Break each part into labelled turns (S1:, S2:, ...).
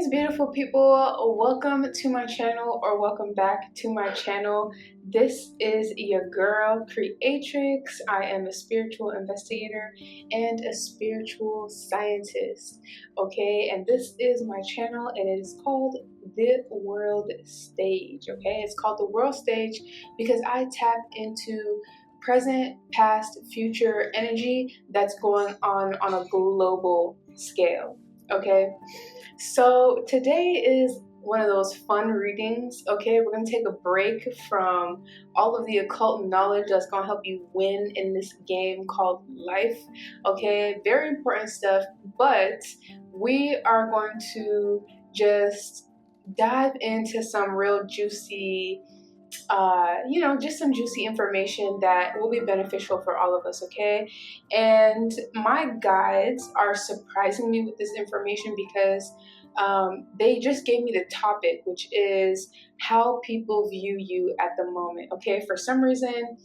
S1: beautiful people. Welcome to my channel, or welcome back to my channel. This is your girl, Creatrix. I am a spiritual investigator and a spiritual scientist. Okay, and this is my channel, and it is called The World Stage. Okay, it's called The World Stage because I tap into present, past, future energy that's going on a global scale. Okay, so today is one of those fun readings. Okay, we're gonna take a break from all of the occult knowledge that's gonna help you win in this game called life. Okay, very important stuff, but we are going to just dive into some real juicy just some juicy information that will be beneficial for all of us, okay? And my guides are surprising me with this information because they just gave me the topic, which is how people view you at the moment, okay? For some reason,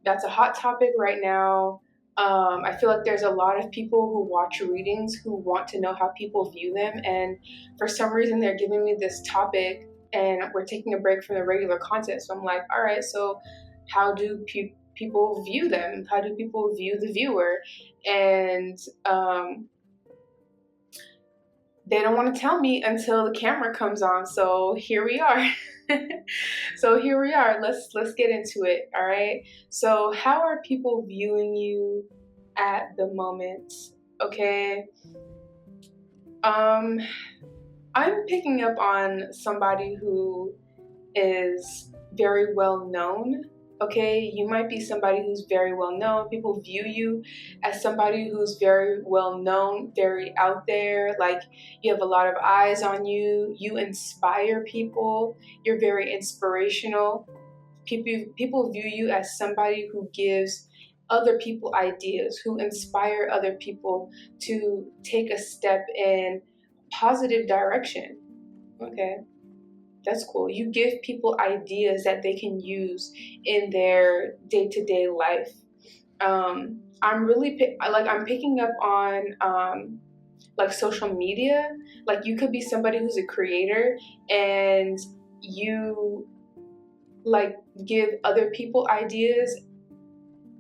S1: that's a hot topic right now. I feel like there's a lot of people who watch readings who want to know how people view them, and for some reason they're giving me this topic and we're taking a break from the regular content. So I'm like, all right, so how do people view them? How do people view the viewer? And they don't want to tell me until the camera comes on. So here we are. Let's get into it. All right. So how are people viewing you at the moment? Okay. I'm picking up on somebody who is very well known. Okay, you might be somebody who's very well known. People view you as somebody who's very well known, very out there. Like, you have a lot of eyes on you. You inspire people. You're very inspirational. People view you as somebody who gives other people ideas, who inspire other people to take a step in positive direction. Okay, that's cool. You give people ideas that they can use in their day-to-day life. I'm picking up on like social media. Like, you could be somebody who's a creator and you like give other people ideas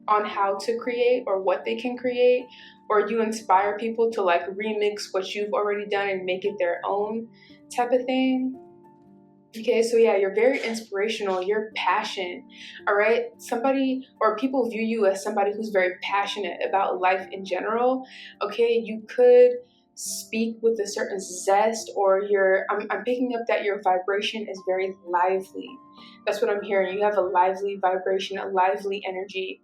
S1: on how to create or what they can create, or you inspire people to like remix what you've already done and make it their own type of thing. Okay, so yeah, you're very inspirational. You're passionate, all right? Somebody, or people view you as somebody who's very passionate about life in general. Okay, you could speak with a certain zest, or I'm picking up that your vibration is very lively. That's what I'm hearing. You have a lively vibration, a lively energy.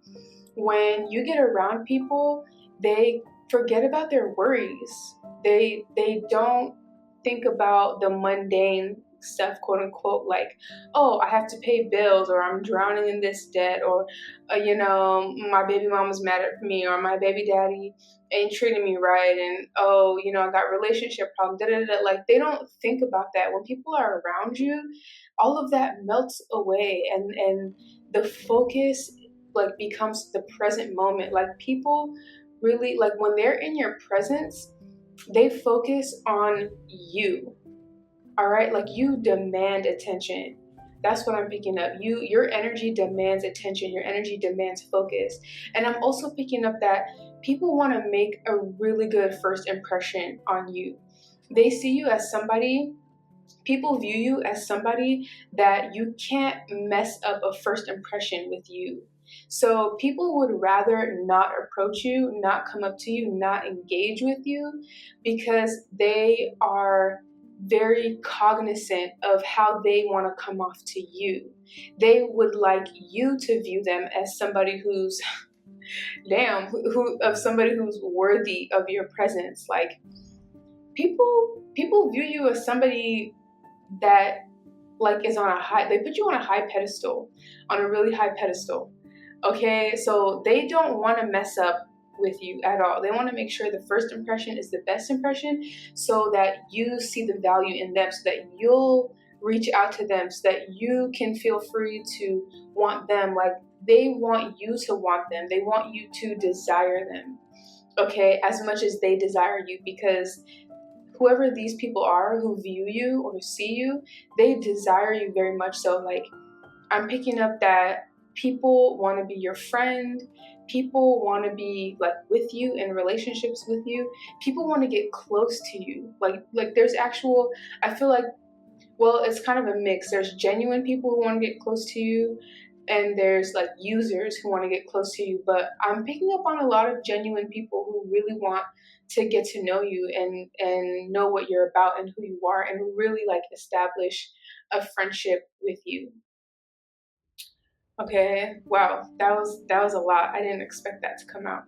S1: When you get around people, they forget about their worries. They don't think about the mundane stuff, quote unquote, like, oh, I have to pay bills, or I'm drowning in this debt, or my baby mama's mad at me, or my baby daddy ain't treating me right, and oh, I got relationship problems, da, da, da. Like, they don't think about that. When people are around you, all of that melts away, and the focus like becomes the present moment. Like, people really, like, when they're in your presence, they focus on you. All right, like, you demand attention. That's what I'm picking up. Your energy demands attention. Your energy demands focus. And I'm also picking up that people want to make a really good first impression on you. They see you as somebody, people view you as somebody that you can't mess up a first impression with you. So people would rather not approach you, not come up to you, not engage with you, because they are very cognizant of how they want to come off to you. They would like you to view them as somebody who's of somebody who's worthy of your presence. Like, people view you as somebody that like is on a high, they put you on a high pedestal, on a really high pedestal. Okay, so they don't want to mess up with you at all. They want to make sure the first impression is the best impression, so that you see the value in them, so that you'll reach out to them, so that you can feel free to want them. Like, they want you to want them. They want you to desire them, okay, as much as they desire you, because whoever these people are who view you or see you, they desire you very much so. Like, I'm picking up that people want to be your friend. People want to be like with you in relationships with you. People want to get close to you. Like there's actual, I feel like, well, it's kind of a mix. There's genuine people who want to get close to you, and there's like users who want to get close to you. But I'm picking up on a lot of genuine people who really want to get to know you and know what you're about and who you are, and really like establish a friendship with you. Okay, wow, that was a lot. I didn't expect that to come out.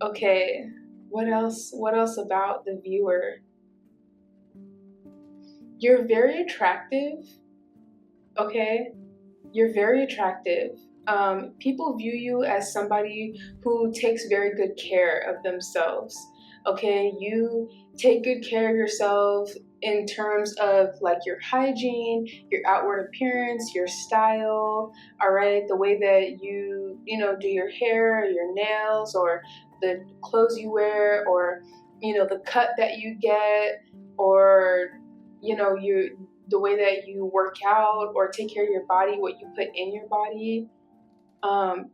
S1: Okay, what else? What else about the viewer? You're very attractive. Okay, you're very attractive. People view you as somebody who takes very good care of themselves. Okay, you take good care of yourself in terms of like your hygiene, your outward appearance, your style, all right, the way that you do your hair, your nails, or the clothes you wear, or the cut that you get, or the way that you work out or take care of your body, what you put in your body.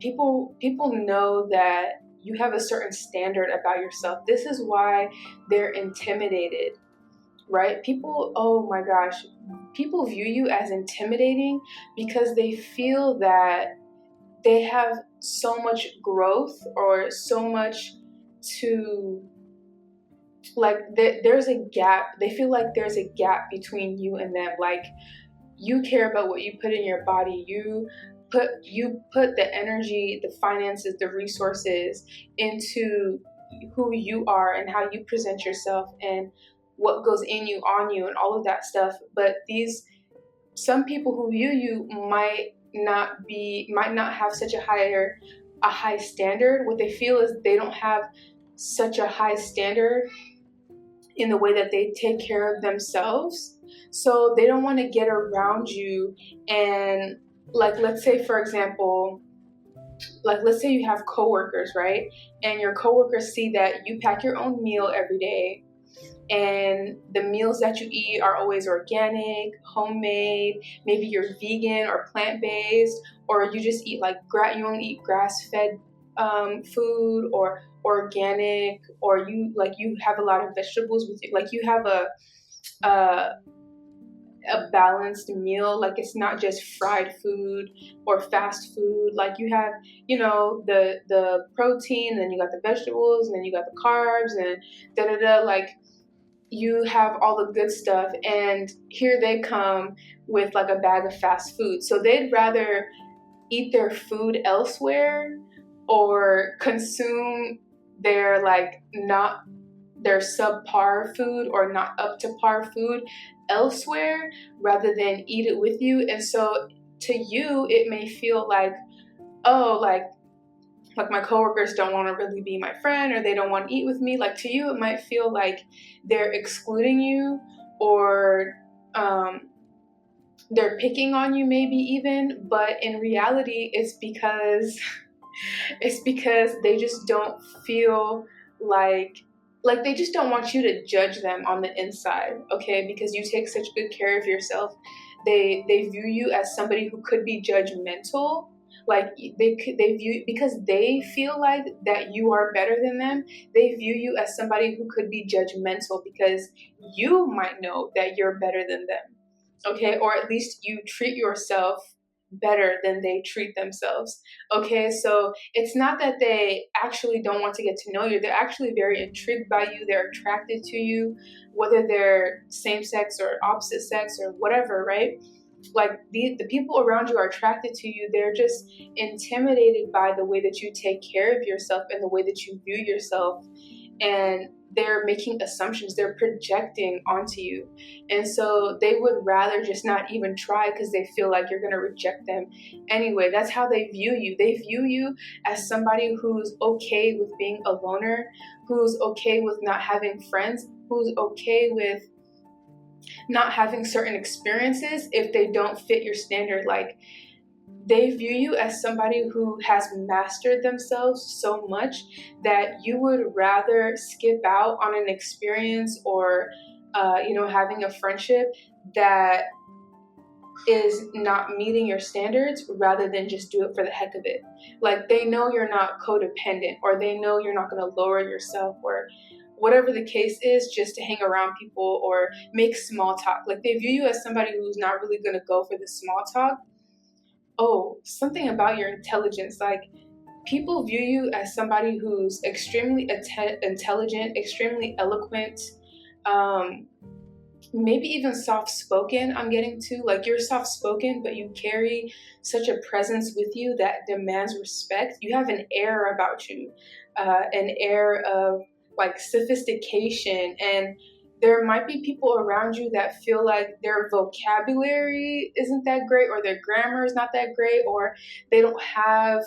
S1: People know that you have a certain standard about yourself. This is why they're intimidated, right? People, oh my gosh, people view you as intimidating because they feel that they have so much growth or so much to, like, there's a gap. They feel like there's a gap between you and them. Like, you care about what you put in your body. You put the energy, the finances, the resources into who you are and how you present yourself and what goes in you, on you, and all of that stuff. But some people who view you might not have such a high standard. What they feel is they don't have such a high standard in the way that they take care of themselves. So they don't want to get around you and, like, let's say, for example, like, let's say you have coworkers, right? And your coworkers see that you pack your own meal every day, and the meals that you eat are always organic, homemade. Maybe you're vegan or plant-based, or you just eat like you only eat grass-fed food, or organic, or you have a lot of vegetables with you. Like, you have a a balanced meal. Like, it's not just fried food or fast food. Like, you have the protein, and then you got the vegetables, and then you got the carbs, and da da da. Like, you have all the good stuff, and here they come with like a bag of fast food. So they'd rather eat their food elsewhere or consume their, like, not their subpar food or not up to par food elsewhere, rather than eat it with you. And so to you, it may feel like, oh, like my coworkers don't want to really be my friend, or they don't want to eat with me. Like, to you, it might feel like they're excluding you, or they're picking on you, maybe even. But in reality, it's because they just don't feel like they just don't want you to judge them on the inside, okay? Because you take such good care of yourself. They view you as somebody who could be judgmental. Like, they view, because they feel like that you are better than them. They view you as somebody who could be judgmental because you might know that you're better than them, okay? Or at least you treat yourself better than they treat themselves, okay? So it's not that they actually don't want to get to know you. They're actually very intrigued by you. They're attracted to you, whether they're same sex or opposite sex or whatever, right? Like, the people around you are attracted to you. They're just intimidated by the way that you take care of yourself and the way that you view yourself, and they're making assumptions. They're projecting onto you, and so they would rather just not even try because they feel like you're going to reject them anyway. That's how they view you. They view you as somebody who's okay with being a loner, who's okay with not having friends, who's okay with not having certain experiences if they don't fit your standard. Like, they view you as somebody who has mastered themselves so much that you would rather skip out on an experience or, having a friendship that is not meeting your standards rather than just do it for the heck of it. Like, they know you're not codependent, or they know you're not going to lower yourself, or whatever the case is, just to hang around people or make small talk. Like, they view you as somebody who's not really going to go for the small talk. Oh, something about your intelligence. Like, people view you as somebody who's extremely intelligent, extremely eloquent, um, maybe even soft spoken. I'm getting to, like, you're soft spoken, but you carry such a presence with you that demands respect. You have an air about you, an air of like sophistication. And there might be people around you that feel like their vocabulary isn't that great, or their grammar is not that great, or they don't have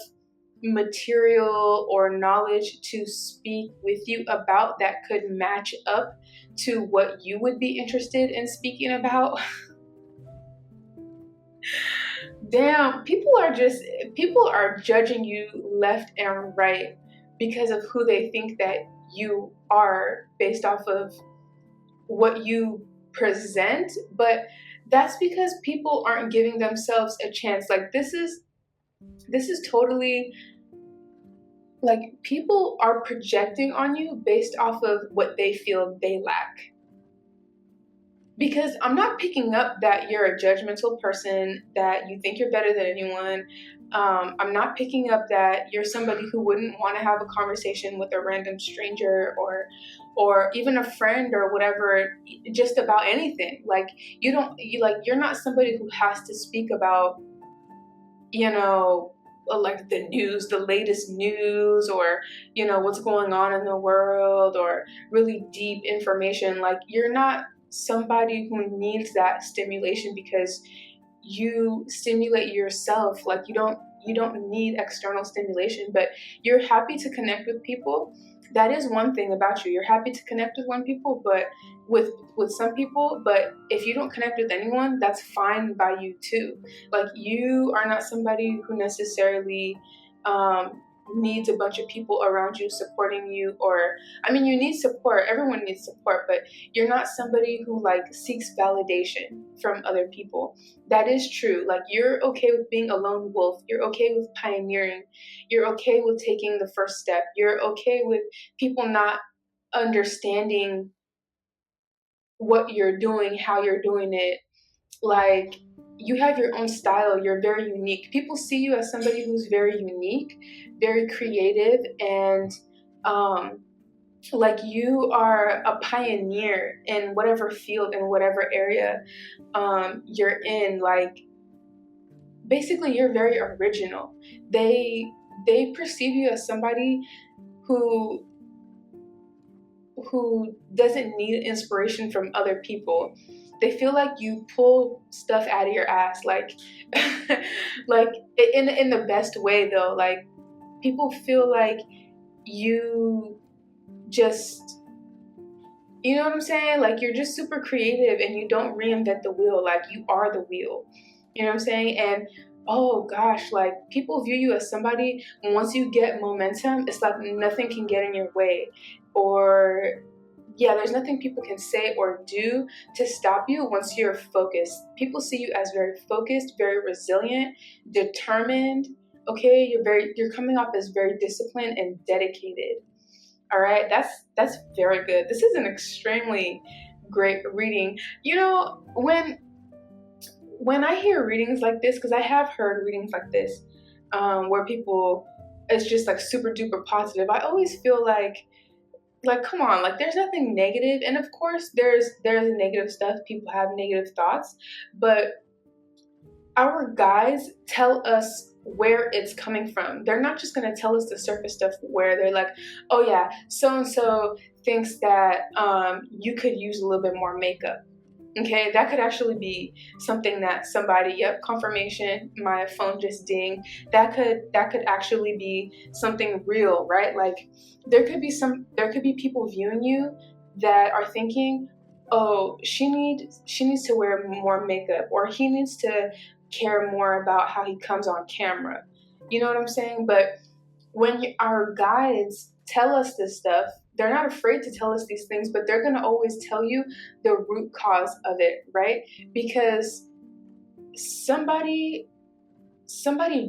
S1: material or knowledge to speak with you about that could match up to what you would be interested in speaking about. Damn, people are judging you left and right because of who they think that you are based off of what you present. But that's because people aren't giving themselves a chance. Like, this is totally, like, people are projecting on you based off of what they feel they lack. Because I'm not picking up that you're a judgmental person, that you think you're better than anyone. I'm not picking up that you're somebody who wouldn't want to have a conversation with a random stranger, or even a friend or whatever, just about anything. Like, you're not somebody who has to speak about, like, the news, the latest news, or what's going on in the world, or really deep information. Like, you're not somebody who needs that stimulation, because you stimulate yourself. Like, you don't need external stimulation, but you're happy to connect with people. That is one thing about you. You're happy to connect with one people, but with some people. But if you don't connect with anyone, that's fine by you too. Like, you are not somebody who necessarily needs a bunch of people around you supporting you. Or, I mean, you need support, everyone needs support, but you're not somebody who like seeks validation from other people. That is true. Like, you're okay with being a lone wolf, you're okay with pioneering, you're okay with taking the first step, you're okay with people not understanding what you're doing, how you're doing it. Like, you have your own style, you're very unique. People see you as somebody who's very unique, very creative, and like, you are a pioneer in whatever field, in whatever area you're in. Like, basically, you're very original. They perceive you as somebody who doesn't need inspiration from other people. They feel like you pull stuff out of your ass, like like, in the best way though. Like, people feel like you just, you know what I'm saying? Like, you're just super creative and you don't reinvent the wheel. Like, you are the wheel. You know what I'm saying? And oh gosh, like, people view you as somebody, once you get momentum, it's like nothing can get in your way. Or, yeah, there's nothing people can say or do to stop you once you're focused. People see you as very focused, very resilient, determined. Okay, you're coming off as very disciplined and dedicated. All right, that's very good. This is an extremely great reading. When I hear readings like this, because I have heard readings like this, where people, it's just like super duper positive, I always feel like, come on, like, there's nothing negative. And of course there's negative stuff, people have negative thoughts, but our guides tell us where it's coming from. They're not just going to tell us the surface stuff, where they're like, oh yeah, so and so thinks that you could use a little bit more makeup. Okay, that could actually be something that somebody, yep, confirmation, my phone just dinged. That could actually be something real, right? Like, there could be people viewing you that are thinking, oh, she needs to wear more makeup, or he needs to care more about how he comes on camera. You know what I'm saying? But when our guides tell us this stuff, they're not afraid to tell us these things, but they're going to always tell you the root cause of it, right? Because somebody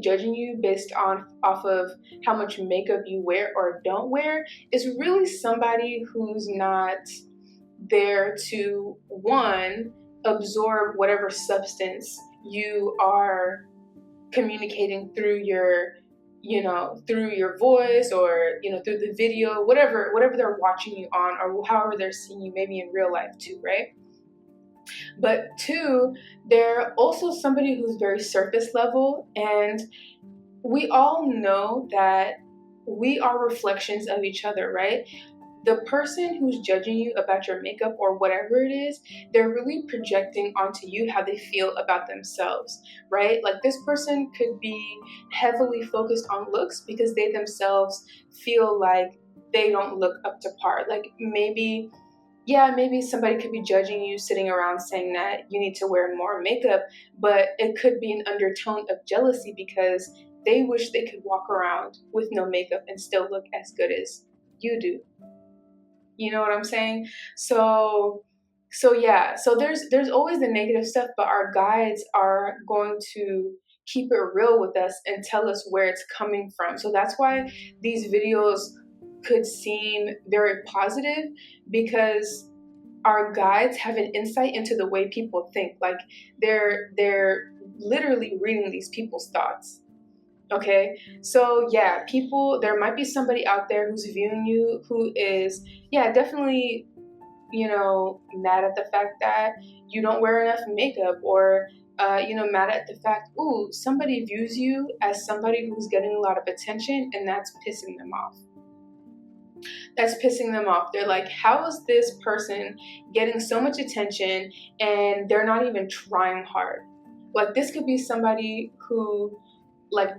S1: judging you based on off of how much makeup you wear or don't wear is really somebody who's not there to, one, absorb whatever substance you are communicating through your, through your voice, or through the video, whatever they're watching you on, or however they're seeing you, maybe in real life too, right? But two, they're also somebody who's very surface level, and we all know that we are reflections of each other, right? The person who's judging you about your makeup or whatever it is, they're really projecting onto you how they feel about themselves, right? Like, this person could be heavily focused on looks because they themselves feel like they don't look up to par. Like, maybe somebody could be judging you, sitting around saying that you need to wear more makeup, but it could be an undertone of jealousy because they wish they could walk around with no makeup and still look as good as you do. You know what I'm saying? So there's always the negative stuff, but our guides are going to keep it real with us and tell us where it's coming from. So that's why these videos could seem very positive, because our guides have an insight into the way people think. Like, they're literally reading these people's thoughts. Okay, so yeah, there might be somebody out there who's viewing you who is, definitely, mad at the fact that you don't wear enough makeup, or, mad at the fact, somebody views you as somebody who's getting a lot of attention, and that's pissing them off. They're like, how is this person getting so much attention and they're not even trying hard? Like, this could be somebody who, like,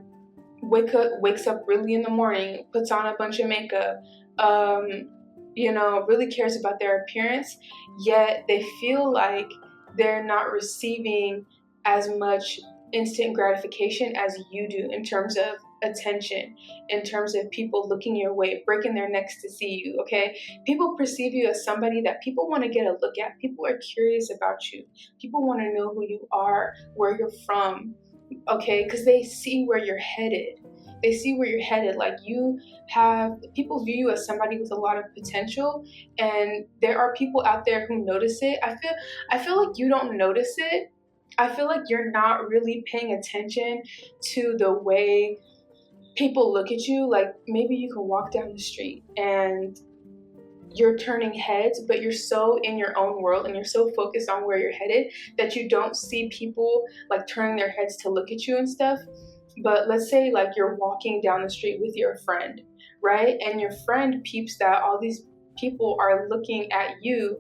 S1: wakes up really in the morning, puts on a bunch of makeup, really cares about their appearance, yet they feel like they're not receiving as much instant gratification as you do, in terms of attention, in terms of people looking your way, breaking their necks to see you. Okay, people perceive you as somebody that people want to get a look at. People are curious about you. People want to know who you are, where you're from. Okay, because they see where you're headed. Like, people view you as somebody with a lot of potential, and there are people out there who notice it. I feel like you don't notice it. I feel like you're not really paying attention to the way people look at you. Like, maybe you can walk down the street and you're turning heads, but you're so in your own world and you're so focused on where you're headed that you don't see people like turning their heads to look at you and stuff. But let's say, like, you're walking down the street with your friend, right? And your friend peeps that all these people are looking at you,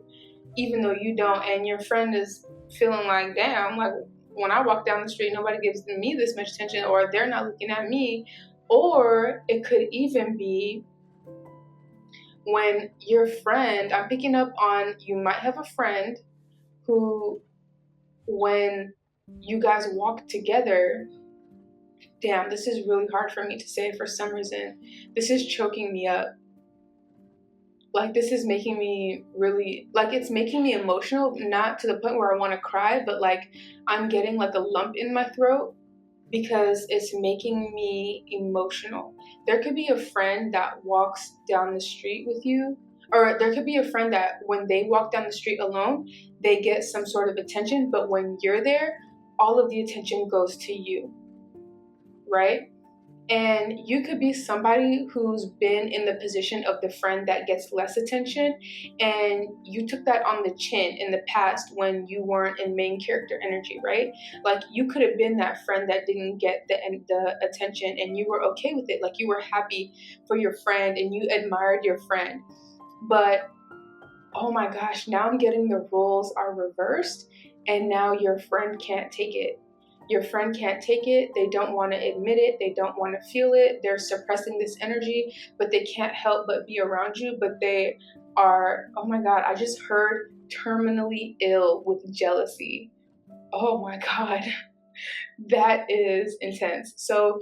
S1: even though you don't. And your friend is feeling like, damn, like, when I walk down the street, nobody gives me this much attention, or they're not looking at me. Or it could even be when your friend, I'm picking up on, you might have a friend who, when you guys walk together, damn, this is really hard for me to say for some reason. This is choking me up. Like, this is making me really, like, it's making me emotional, not to the point where I want to cry, but like, I'm getting like a lump in my throat because it's making me emotional. There could be a friend that walks down the street with you, or there could be a friend that when they walk down the street alone, they get some sort of attention, but when you're there, all of the attention goes to you, right? And you could be somebody who's been in the position of the friend that gets less attention, and you took that on the chin in the past when you weren't in main character energy, right? Like, you could have been that friend that didn't get the attention, and you were okay with it. Like, you were happy for your friend and you admired your friend. But oh my gosh, now I'm getting the roles are reversed, and now your friend can't take it. Your friend can't take it. They don't want to admit it. They don't want to feel it. They're suppressing this energy, but they can't help but be around you. But they are, oh my God, I just heard terminally ill with jealousy. Oh my God. That is intense. So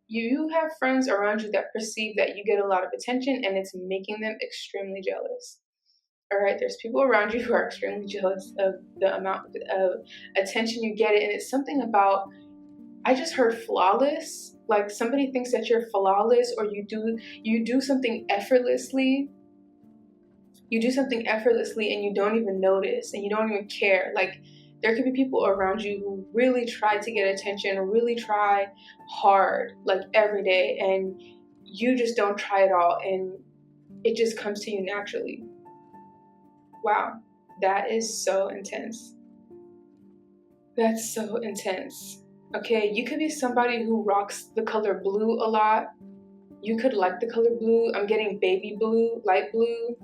S1: you have friends around you that perceive that you get a lot of attention and it's making them extremely jealous. All right, there's people around you who are extremely jealous of the amount of attention you get, and it's something about, I just heard flawless. Like somebody thinks that you're flawless, or you do something effortlessly. You do something effortlessly and you don't even notice and you don't even care. Like there could be people around you who really try to get attention, really try hard, like every day, and you just don't try at all and it just comes to you naturally. Wow, that is so intense. That's so intense. Okay, you could be somebody who rocks the color blue a lot. You could like the color blue. I'm getting baby blue, light blue.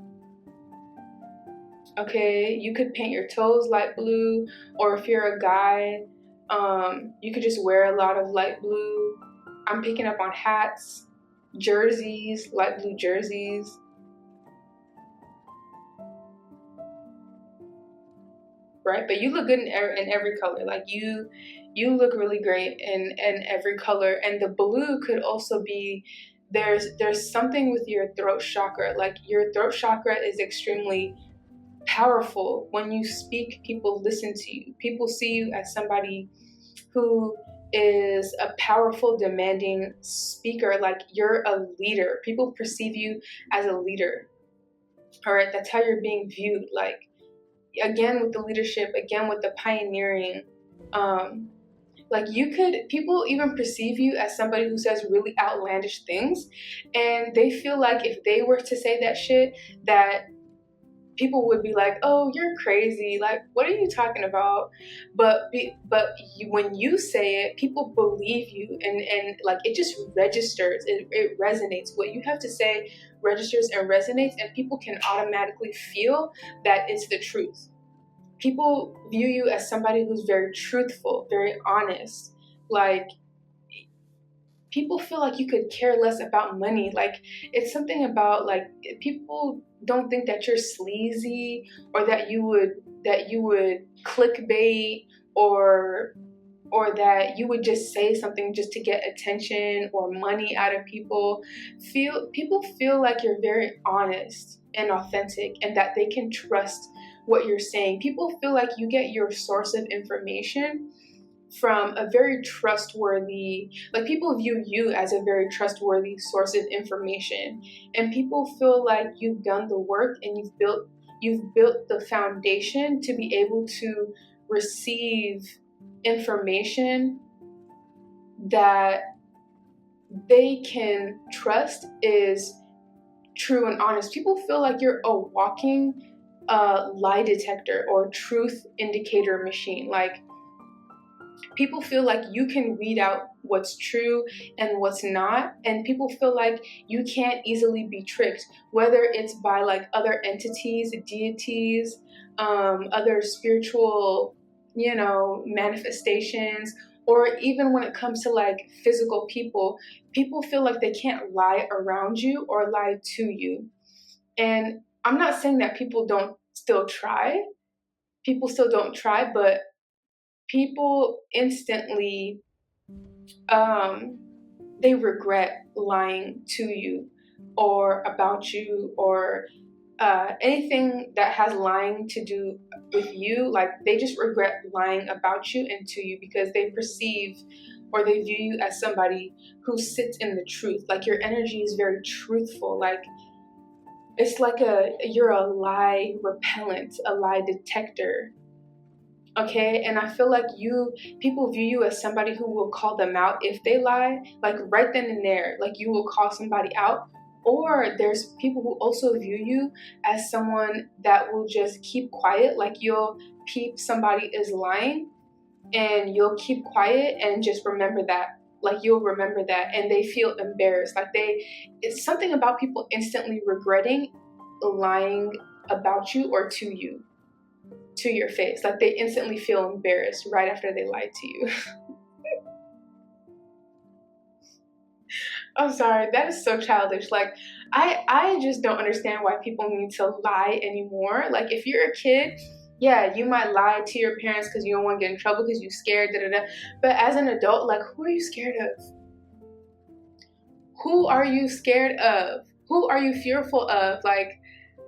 S1: Okay, you could paint your toes light blue, or if you're a guy, you could just wear a lot of light blue. I'm picking up on hats, jerseys, light blue jerseys. Right? But you look good in every color. Like you look really great in every color. And the blue could also be, there's something with your throat chakra. Like your throat chakra is extremely powerful. When you speak, people listen to you. People see you as somebody who is a powerful, demanding speaker. Like you're a leader. People perceive you as a leader. All right, that's how you're being viewed. Like again with the leadership, again with the pioneering. Um, like people even perceive you as somebody who says really outlandish things, and they feel like if they were to say that shit, that people would be like, "Oh, you're crazy! Like, what are you talking about?" But when you say it, people believe you, and like it just registers. It resonates. What you have to say registers and resonates, and people can automatically feel that it's the truth. People view you as somebody who's very truthful, very honest. Like people feel like you could care less about money. Like it's something about like people don't think that you're sleazy, or that you would clickbait, or that you would just say something just to get attention or money out of people. People feel like you're very honest and authentic and that they can trust what you're saying. People feel like you get your source of information from a very trustworthy, like people view you as a very trustworthy source of information, and people feel like you've done the work and you've built the foundation to be able to receive information that they can trust is true and honest. People feel like you're a walking lie detector or truth indicator machine. Like people feel like you can weed out what's true and what's not, and people feel like you can't easily be tricked, whether it's by like other entities, deities, other spiritual, manifestations, or even when it comes to like physical people. People feel like they can't lie around you or lie to you. And I'm not saying that people don't still try. People still don't try, but people instantly, um, they regret lying to you or about you, or anything that has lying to do with you. Like they just regret lying about you and to you because they perceive or they view you as somebody who sits in the truth. Like your energy is very truthful. Like it's like you're a lie repellent, a lie detector. Okay, and I feel like people view you as somebody who will call them out if they lie, like right then and there. Like you will call somebody out. Or there's people who also view you as someone that will just keep quiet. Like you'll peep somebody is lying and you'll keep quiet and just remember that. Like you'll remember that and they feel embarrassed. Like it's something about people instantly regretting lying about you or to you, to your face. Like they instantly feel embarrassed right after they lied to you. I'm sorry, that is so childish. Like I just don't understand why people need to lie anymore. Like if you're a kid, Yeah, you might lie to your parents because you don't want to get in trouble because you're scared, da da da. But as an adult, like, who are you scared of? Who are you scared of? Who are you fearful of? Like,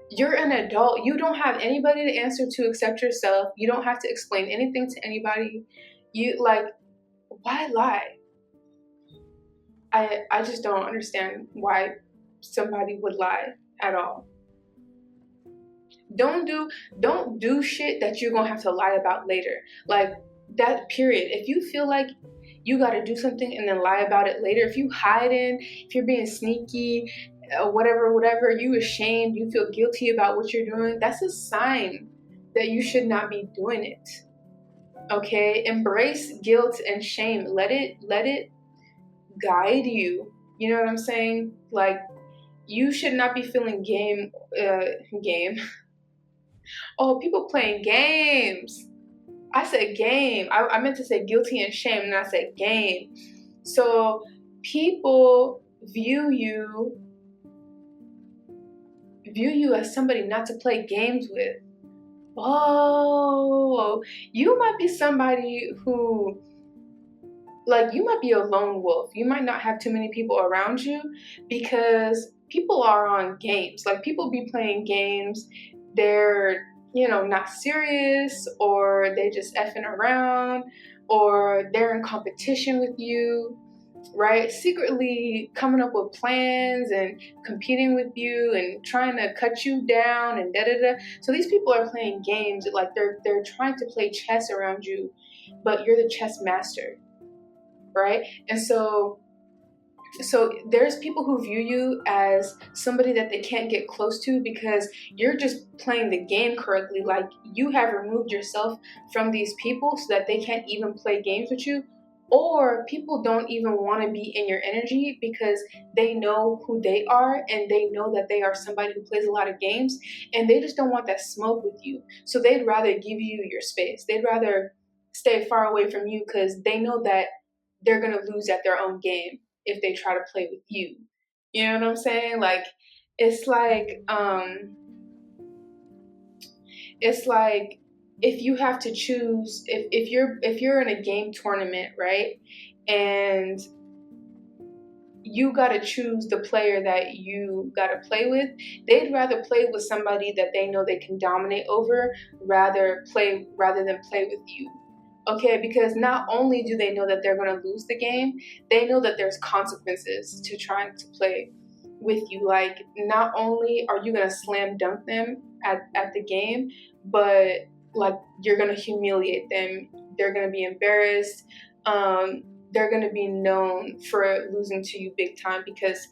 S1: you're an adult. You don't have anybody to answer to except yourself. You don't have to explain anything to anybody. You, like, why lie? I just don't understand why somebody would lie at all. Don't do shit that you're gonna have to lie about later. Like, that, period. If you feel like you got to do something and then lie about it later, if you hiding, if you're being sneaky, whatever, you ashamed, you feel guilty about what you're doing, that's a sign that you should not be doing it. Okay, embrace guilt and shame. Let it guide you. You know what I'm saying? Like, you should not be feeling game. Oh, people playing games. I said game. I meant to say guilty and shame, and I said game. So people view you as somebody not to play games with. Oh, you might be somebody who, like, you might be a lone wolf. You might not have too many people around you because people are on games. Like, people be playing games. They're, not serious, or they just effing around, or they're in competition with you, right? Secretly coming up with plans and competing with you and trying to cut you down and da da da. So these people are playing games, like they're trying to play chess around you, but you're the chess master, right? And so there's people who view you as somebody that they can't get close to because you're just playing the game correctly. Like, you have removed yourself from these people so that they can't even play games with you. Or people don't even want to be in your energy because they know who they are and they know that they are somebody who plays a lot of games, and they just don't want that smoke with you. So they'd rather give you your space. They'd rather stay far away from you because they know that they're going to lose at their own game if they try to play with you. You know what I'm saying? Like, it's like, if you have to choose, if you're in a game tournament, right? And you got to choose the player that you got to play with. They'd rather play with somebody that they know they can dominate over rather than play with you. Okay, because not only do they know that they're going to lose the game, they know that there's consequences to trying to play with you. Like, not only are you going to slam dunk them at the game, but, like, you're going to humiliate them. They're going to be embarrassed. They're going to be known for losing to you big time because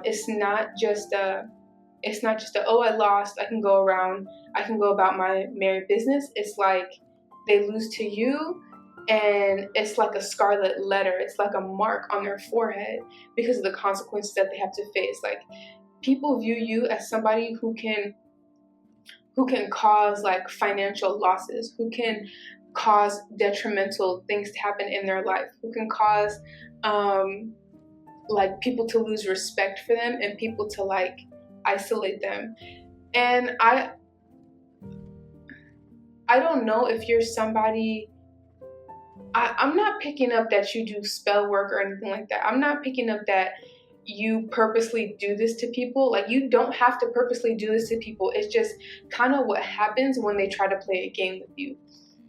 S1: it's not just a oh, I lost, I can go about my merry business. It's like they lose to you and it's like a scarlet letter. It's like a mark on their forehead because of the consequences that they have to face. Like, people view you as somebody who can cause, like, financial losses, who can cause detrimental things to happen in their life, who can cause like, people to lose respect for them and people to, like, isolate them. And I don't know if you're somebody, I'm not picking up that you do spell work or anything like that. I'm not picking up that you purposely do this to people. Like, you don't have to purposely do this to people. It's just kind of what happens when they try to play a game with you.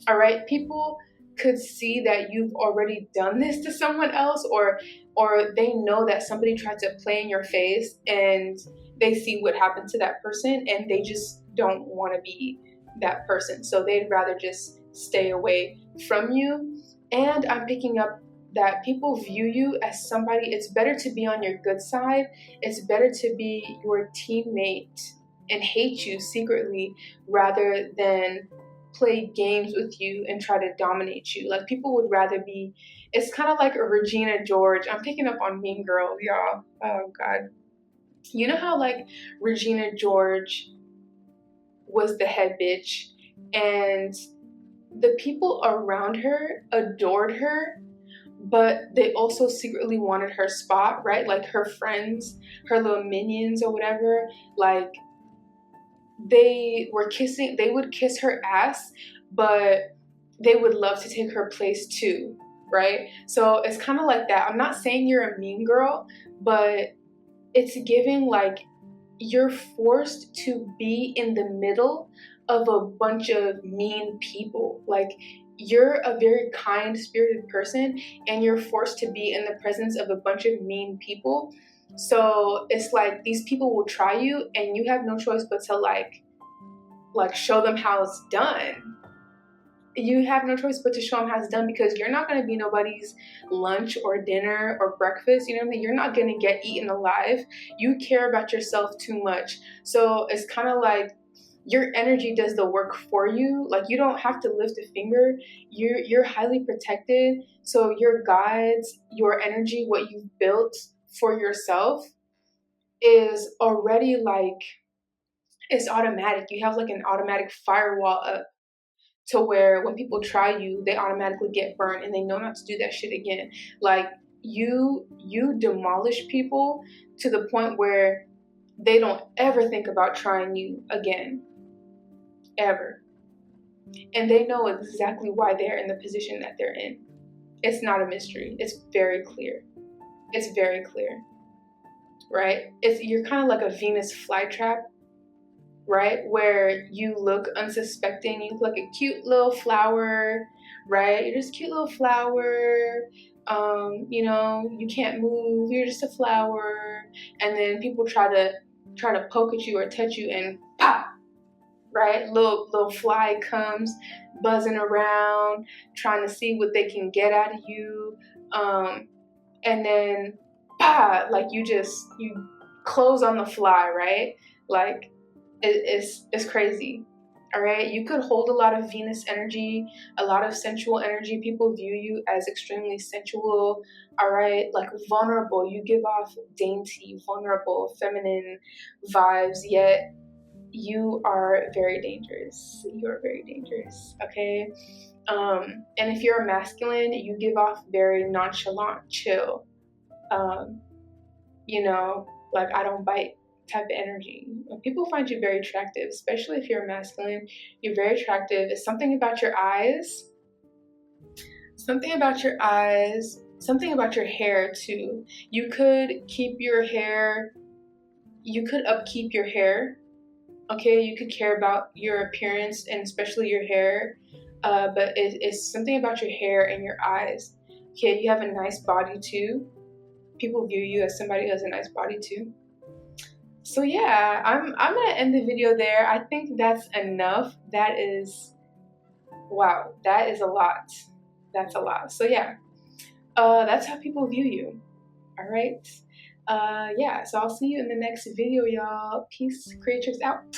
S1: All right, people could see that you've already done this to someone else, or they know that somebody tried to play in your face and they see what happened to that person and they just don't want to be that person. So they'd rather just stay away from you. And I'm picking up that people view you as somebody, it's better to be on your good side. It's better to be your teammate and hate you secretly rather than play games with you and try to dominate you. Like, people would rather be, it's kind of like a Regina George. I'm picking up on Mean Girls, y'all. Oh God. You know how, like, Regina George was the head bitch and the people around her adored her, but they also secretly wanted her spot, right? Like, her friends, her little minions or whatever, like, they would kiss her ass, but they would love to take her place too, right? So it's kind of like that. I'm not saying you're a mean girl, but it's giving like you're forced to be in the middle of a bunch of mean people. Like, you're a very kind spirited person and you're forced to be in the presence of a bunch of mean people. So it's like these people will try you and you have no choice but to like show them how it's done. You have no choice but to show them how it's done, because you're not going to be nobody's lunch or dinner or breakfast. You know what I mean? You're not going to get eaten alive. You care about yourself too much. So it's kind of like your energy does the work for you. Like, you don't have to lift a finger. You're highly protected. So your guides, your energy, what you've built for yourself is already like, it's automatic. You have like an automatic firewall up to where when people try you, they automatically get burned and they know not to do that shit again. Like, you demolish people to the point where they don't ever think about trying you again, ever. And they know exactly why they're in the position that they're in. It's not a mystery. It's very clear. It's very clear, right? You're kind of like a Venus flytrap, right? Where you look unsuspecting, you look like a cute little flower, right? You're just a cute little flower. You know, you can't move, you're just a flower. And then people try to poke at you or touch you and pop, right? Little fly comes buzzing around, trying to see what they can get out of you. And then like you close on the fly, right? Like, it's crazy. All right, you could hold a lot of Venus energy, a lot of sensual energy. People view you as extremely sensual. All right, like vulnerable. You give off dainty, vulnerable, feminine vibes, yet you are very dangerous. You are very dangerous. Okay. And if you're a masculine, you give off very nonchalant, chill. You know, like, I don't bite type of energy. People find you very attractive, especially if you're masculine. You're very attractive. It's something about your eyes, something about your eyes, something about your hair too. You could keep your hair, you could upkeep your hair. Okay, you could care about your appearance and especially your hair, but it's something about your hair and your eyes. Okay, you have a nice body too. People view you as somebody who has a nice body too. So yeah, I'm gonna end the video there. I think that's enough. That is, wow, that is a lot. That's a lot. So yeah, that's how people view you. All right. Yeah. So I'll see you in the next video, y'all. Peace. Creatrix out.